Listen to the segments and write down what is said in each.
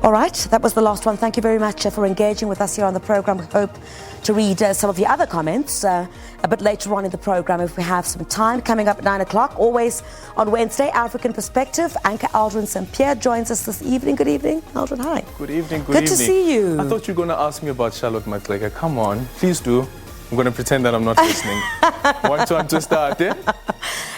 All right, that was the last one. Thank you very much for engaging with us here on the program. We hope to read some of the other comments a bit later on in the program if we have some time. Coming up at 9 o'clock, always on Wednesday, African Perspective. Anchor Aldrin St. Pierre joins us this evening. Good evening, Aldrin. Hi. Good evening. Good to see you. I thought you were going to ask me about Charlotte McLecker. Come on, please do. I'm going to pretend that I'm not listening. One time to start, yeah?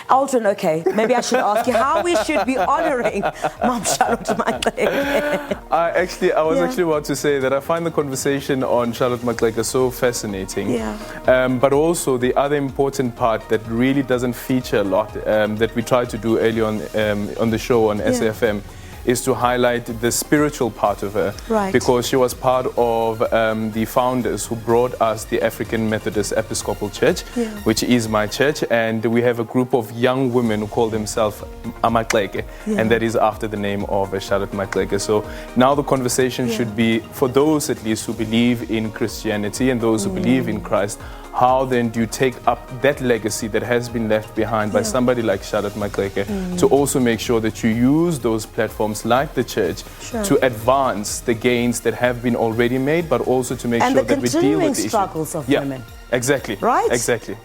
Aldrin, okay, maybe I should ask you how we should be honouring Mom Charlotte McLecker. I was actually about to say that I find the conversation on Charlotte McLecker so fascinating. Yeah. But also the other important part that really doesn't feature a lot that we tried to do early on the show on SAFM is to highlight the spiritual part of her. Right. Because she was part of the founders who brought us the African Methodist Episcopal Church, which is my church, and we have a group of young women who call themselves Amakleke, and that is after the name of Charlotte McLecker. So now the conversation should be, for those at least who believe in Christianity and those who believe in Christ, how then do you take up that legacy that has been left behind by somebody like Charlotte McLecker to also make sure that you use those platforms like the church to advance the gains that have been already made, but also to make sure that we deal with the issue. Struggles of women. Exactly. Right? Exactly.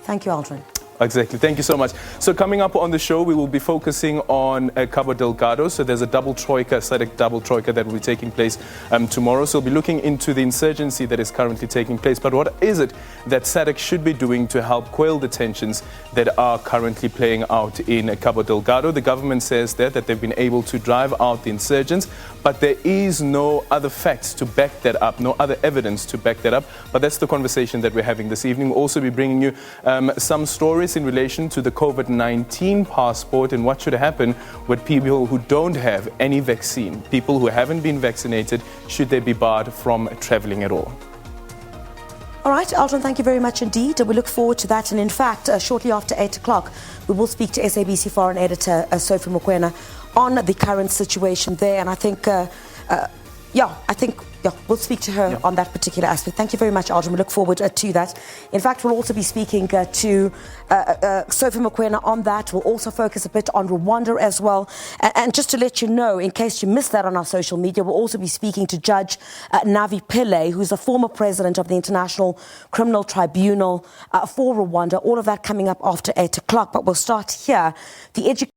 Thank you, Aldrin. Exactly. Thank you so much. So coming up on the show, we will be focusing on Cabo Delgado. So there's a double troika, SADC double troika that will be taking place tomorrow. So we'll be looking into the insurgency that is currently taking place. But what is it that SADC should be doing to help quell the tensions that are currently playing out in Cabo Delgado? The government says that they've been able to drive out the insurgents, but there is no other facts to back that up, no other evidence to back that up. But that's the conversation that we're having this evening. We'll also be bringing you some stories in relation to the COVID-19 passport and what should happen with people who don't have any vaccine. People who haven't been vaccinated, should they be barred from traveling at all? All right, Aldrin, thank you very much indeed. We look forward to that. And in fact, shortly after 8 o'clock, we will speak to SABC foreign editor Sophie Mokoena on the current situation there. And I think, we'll speak to her on that particular aspect. Thank you very much, Aldrin. We look forward to that. In fact, we'll also be speaking to Sophie Mokoena on that. We'll also focus a bit on Rwanda as well. And just to let you know, in case you missed that on our social media, we'll also be speaking to Judge Navi Pillay, who's a former president of the International Criminal Tribunal for Rwanda. All of that coming up after 8 o'clock. But we'll start here. The